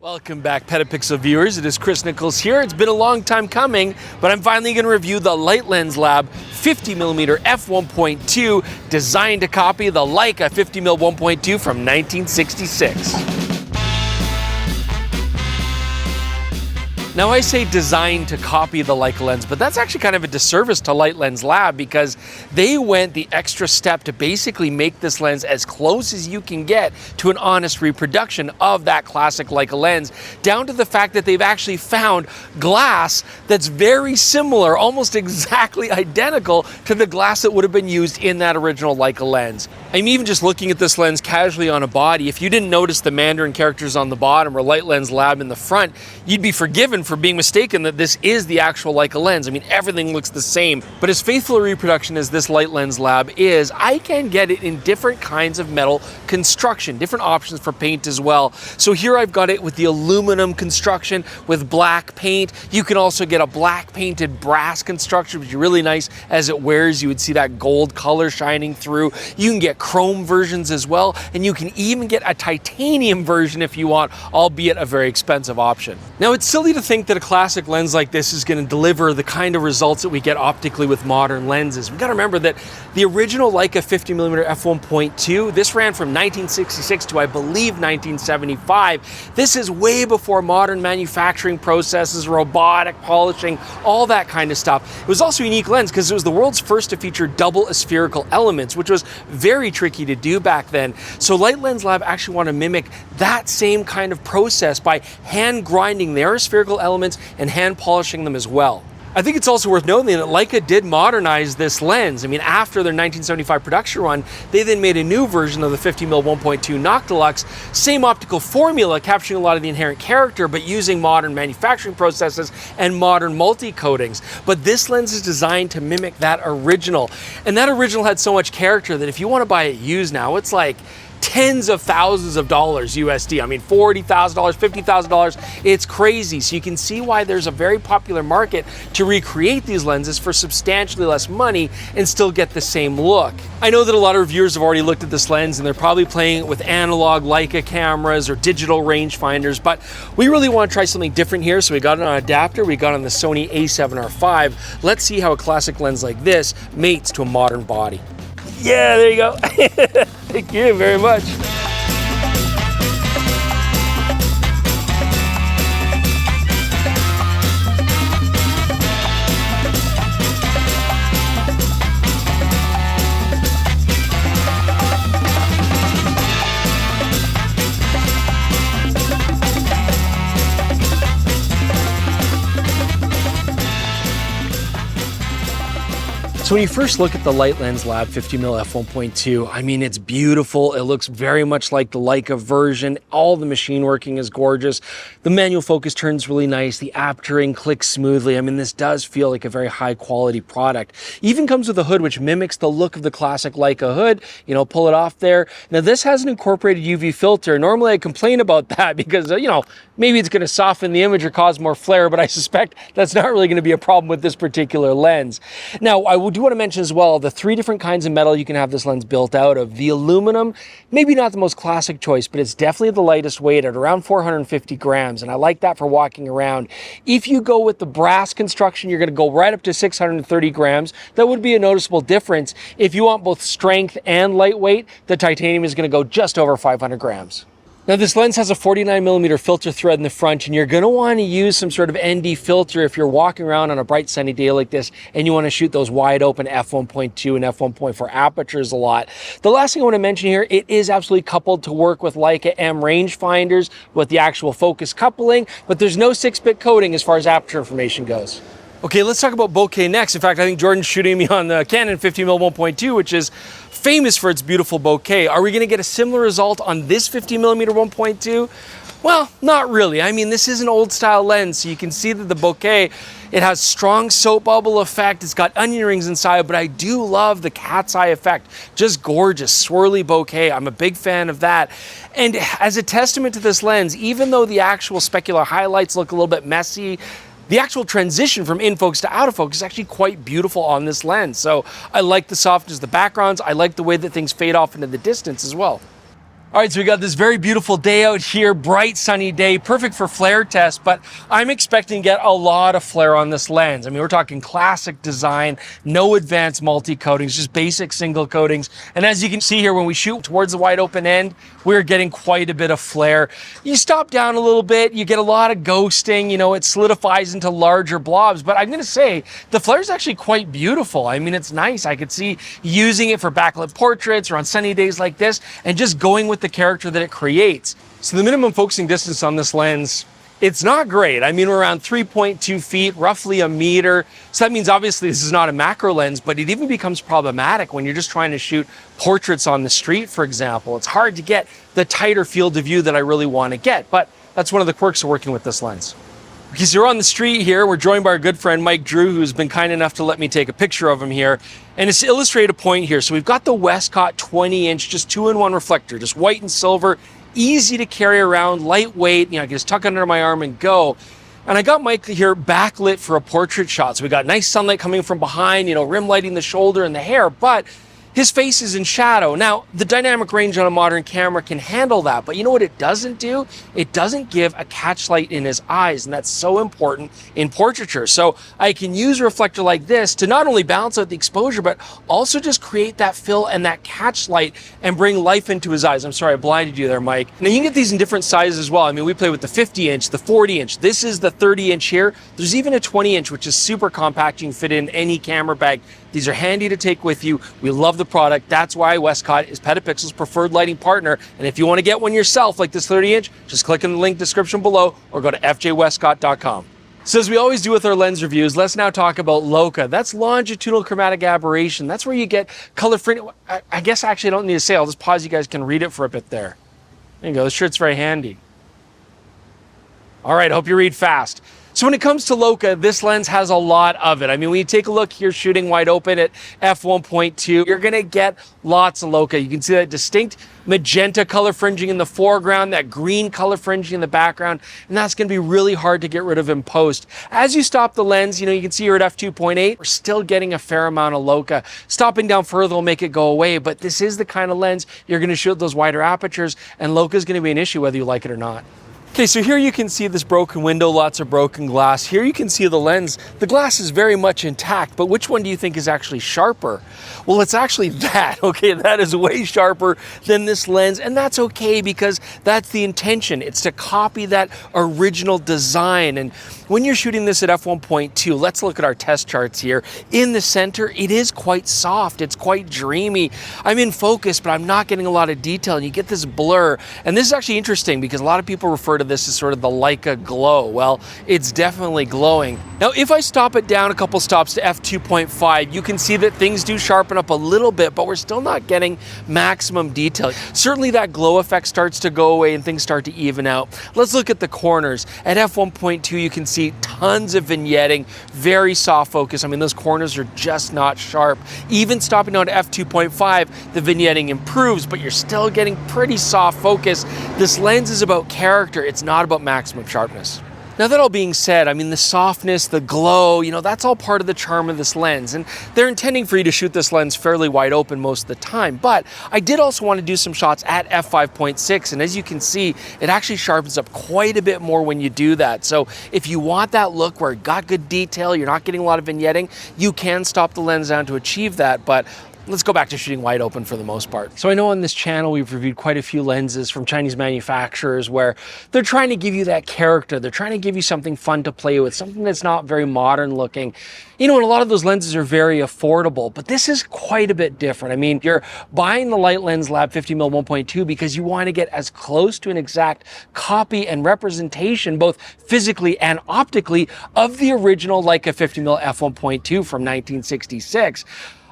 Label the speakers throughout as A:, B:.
A: Welcome back, PetaPixel viewers. It is Chris Niccolls here. It's been a long time coming, but I'm finally going to review the Light Lens Lab 50mm f1.2, designed to copy the Leica 50mm 1.2 from 1966. Now I say designed to copy the Leica lens, but that's actually kind of a disservice to Light Lens Lab because they went the extra step to basically make this lens as close as you can get to an honest reproduction of that classic Leica lens, down to the fact that they've actually found glass that's very similar, almost exactly identical to the glass that would have been used in that original Leica lens. I'm even just looking at this lens casually on a body. If you didn't notice the Mandarin characters on the bottom or Light Lens Lab in the front, you'd be forgiven for being mistaken that this is the actual Leica lens. I mean, everything looks the same. But as faithful a reproduction as this Light Lens Lab is, I can get it in different kinds of metal construction, different options for paint as well. So here I've got it with the aluminum construction with black paint. You can also get a black painted brass construction, which is really nice. As it wears, you would see that gold color shining through. You can get chrome versions as well, and you can even get a titanium version if you want, albeit a very expensive option. Now, it's silly to think that a classic lens like this is going to deliver the kind of results that we get optically with modern lenses. We got to remember that the original Leica 50mm f1.2, this ran from 1966 to, I believe, 1975. This is way before modern manufacturing processes, robotic polishing, all that kind of stuff. It was also a unique lens because it was the world's first to feature double aspherical elements, which was very tricky to do back then. So Light Lens Lab actually want to mimic that same kind of process by hand grinding their aspherical elements and hand polishing them as well. I think it's also worth noting that Leica did modernize this lens. I mean, after their 1975 production run, they then made a new version of the 50mm 1.2 Niccolls, same optical formula, capturing a lot of the inherent character, but using modern manufacturing processes and modern multi-coatings. But this lens is designed to mimic that original. And that original had so much character that if you want to buy it used now, it's like tens of thousands of dollars USD. I mean, $40,000, $50,000. It's crazy. So you can see why there's a very popular market to recreate these lenses for substantially less money and still get the same look. I know that a lot of reviewers have already looked at this lens and they're probably playing it with analog Leica cameras or digital rangefinders, but we really want to try something different here. So we got it on an adapter. We got it on the Sony a7R5. Let's see how a classic lens like this mates to a modern body. Yeah, there you go. Thank you very much. So when you first look at the Light Lens Lab 50mm f1.2, I mean, it's beautiful. It looks very much like the Leica version. All the machine working is gorgeous. The manual focus turns really nice. The aperturing clicks smoothly. I mean, this does feel like a very high quality product. Even comes with a hood which mimics the look of the classic Leica hood. You know, pull it off there. Now this has an incorporated UV filter. Normally I complain about that because, you know, maybe it's going to soften the image or cause more flare, but I suspect that's not really going to be a problem with this particular lens. Now, I do want to mention as well the three different kinds of metal you can have this lens built out of. The aluminum, maybe not the most classic choice, but it's definitely the lightest weight at around 450 grams, and I like that for walking around. If you go with the brass construction, you're going to go right up to 630 grams. That would be a noticeable difference. If you want both strength and lightweight, the titanium is going to go just over 500 grams. Now this lens has a 49mm filter thread in the front, and you're going to want to use some sort of ND filter if you're walking around on a bright sunny day like this and you want to shoot those wide open f1.2 and f1.4 apertures a lot. The last thing I want to mention here, it is absolutely coupled to work with Leica M rangefinders with the actual focus coupling, but there's no 6-bit coding as far as aperture information goes. Okay, let's talk about bokeh next. In fact, I think Jordan's shooting me on the Canon 50mm 1.2, which is famous for its beautiful bokeh. Are we going to get a similar result on this 50mm 1.2? Well, not really. I mean, this is an old style lens, so you can see that the bokeh, it has strong soap bubble effect. It's got onion rings inside, but I do love the cat's eye effect. Just gorgeous, swirly bokeh. I'm a big fan of that. And as a testament to this lens, even though the actual specular highlights look a little bit messy, the actual transition from in focus to out of focus is actually quite beautiful on this lens. So I like the softness of the backgrounds. I like the way that things fade off into the distance as well. All right, so we got this very beautiful day out here, bright sunny day, perfect for flare test, but I'm expecting to get a lot of flare on this lens. I mean, we're talking classic design, no advanced multi-coatings, just basic single coatings. And as you can see here, when we shoot towards the wide open end, we're getting quite a bit of flare. You stop down a little bit, you get a lot of ghosting, you know, it solidifies into larger blobs, but I'm gonna say the flare is actually quite beautiful. I mean, it's nice. I could see using it for backlit portraits or on sunny days like this, and just going with the character that it creates. So the minimum focusing distance on this lens, it's not great. I mean, we're around 3.2 feet, roughly a meter. So that means obviously this is not a macro lens, but it even becomes problematic when you're just trying to shoot portraits on the street, for example. It's hard to get the tighter field of view that I really want to get, but that's one of the quirks of working with this lens. Because you're on the street here, we're joined by our good friend Mike Drew, who's been kind enough to let me take a picture of him here. And it's to illustrate a point here. So we've got the Westcott 20-inch, just 2-in-1 reflector, just white and silver, easy to carry around, lightweight. You know, I can just tuck it under my arm and go. And I got Mike here backlit for a portrait shot. So we got nice sunlight coming from behind, you know, rim lighting the shoulder and the hair, but his face is in shadow. Now, the dynamic range on a modern camera can handle that, but you know what it doesn't do? It doesn't give a catch light in his eyes, and that's so important in portraiture. So I can use a reflector like this to not only balance out the exposure, but also just create that fill and that catch light and bring life into his eyes. I'm sorry, I blinded you there, Mike. Now, you can get these in different sizes as well. I mean, we play with the 50-inch, the 40-inch. This is the 30-inch here. There's even a 20-inch, which is super compact. You can fit in any camera bag. These are handy to take with you. We love the product. That's why Westcott is PetaPixel's preferred lighting partner. And if you want to get one yourself, like this 30-inch, just click in the link description below or go to fjwestcott.com. So as we always do with our lens reviews, let's now talk about LoCA. That's longitudinal chromatic aberration. That's where you get color free. I guess actually I don't need to say. I'll just pause. You guys can read it for a bit there. There you go. This shirt's very handy. All right. I hope you read fast. So when it comes to LoCA, this lens has a lot of it. I mean, when you take a look here shooting wide open at f1.2, you're gonna get lots of LoCA. You can see that distinct magenta color fringing in the foreground, that green color fringing in the background, and that's gonna be really hard to get rid of in post. As you stop the lens, you know, you can see you're at f2.8, we're still getting a fair amount of LoCA. Stopping down further will make it go away, but this is the kind of lens you're gonna shoot those wider apertures, and LoCA is gonna be an issue whether you like it or not. Okay, so here you can see this broken window, lots of broken glass. Here you can see the lens. The glass is very much intact, but which one do you think is actually sharper? Well, it's actually that, okay? That is way sharper than this lens, and that's okay because that's the intention. It's to copy that original design. And when you're shooting this at f1.2, let's look at our test charts here. In the center, it is quite soft. It's quite dreamy. I'm in focus, but I'm not getting a lot of detail, and you get this blur. And this is actually interesting because a lot of people refer to this as sort of the Leica glow. Well, it's definitely glowing. Now, if I stop it down a couple stops to f2.5, you can see that things do sharpen up a little bit, but we're still not getting maximum detail. Certainly that glow effect starts to go away and things start to even out. Let's look at the corners. At f1.2, you can see tons of vignetting, very soft focus. I mean, those corners are just not sharp. Even stopping down to f2.5, the vignetting improves, but you're still getting pretty soft focus. This lens is about character. It's not about maximum sharpness. Now, that all being said, I mean, the softness, the glow, you know, that's all part of the charm of this lens. And they're intending for you to shoot this lens fairly wide open most of the time. But I did also want to do some shots at f5.6. And as you can see, it actually sharpens up quite a bit more when you do that. So if you want that look where it got good detail, you're not getting a lot of vignetting, you can stop the lens down to achieve that. But let's go back to shooting wide open for the most part. So I know on this channel, we've reviewed quite a few lenses from Chinese manufacturers where they're trying to give you that character. They're trying to give you something fun to play with, something that's not very modern looking. You know, and a lot of those lenses are very affordable, but this is quite a bit different. I mean, you're buying the Light Lens Lab 50mm 1.2 because you want to get as close to an exact copy and representation, both physically and optically, of the original Leica 50mm f1.2 from 1966.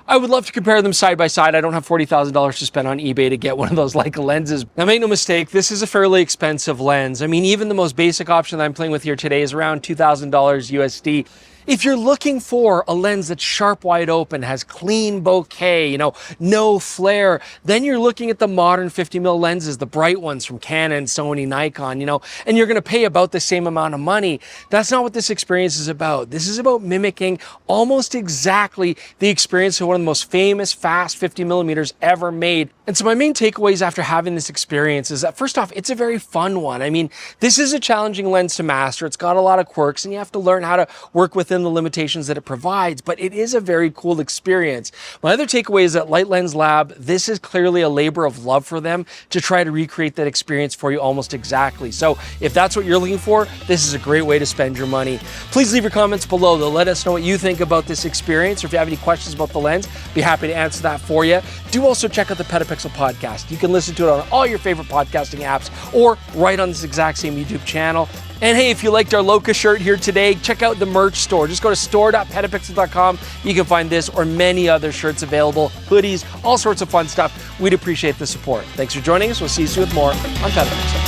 A: I would love to compare them side by side. I don't have $40,000 to spend on eBay to get one of those Leica lenses. Now, make no mistake, this is a fairly expensive lens. I mean, even the most basic option that I'm playing with here today is around $2,000 USD. If you're looking for a lens that's sharp wide open, has clean bokeh, you know, no flare, then you're looking at the modern 50mm lenses, the bright ones from Canon, Sony, Nikon, you know, and you're gonna pay about the same amount of money. That's not what this experience is about. This is about mimicking almost exactly the experience of one of the most famous fast 50mm ever made. And so my main takeaways after having this experience is that first off, it's a very fun one. I mean, this is a challenging lens to master. It's got a lot of quirks and you have to learn how to work within the limitations that it provides, but it is a very cool experience. My other takeaway is that Light Lens Lab, this is clearly a labor of love for them to try to recreate that experience for you almost exactly. So if that's what you're looking for, this is a great way to spend your money. Please leave your comments below. They'll let us know what you think about this experience, or if you have any questions about the lens, be happy to answer that for you. Do also check out the PetaPixel podcast. You can listen to it on all your favorite podcasting apps or right on this exact same YouTube channel. And hey, if you liked our LoCA shirt here today, check out the merch store. Just go to store.petapixel.com. You can find this or many other shirts available, hoodies, all sorts of fun stuff. We'd appreciate the support. Thanks for joining us. We'll see you soon with more on PetaPixel.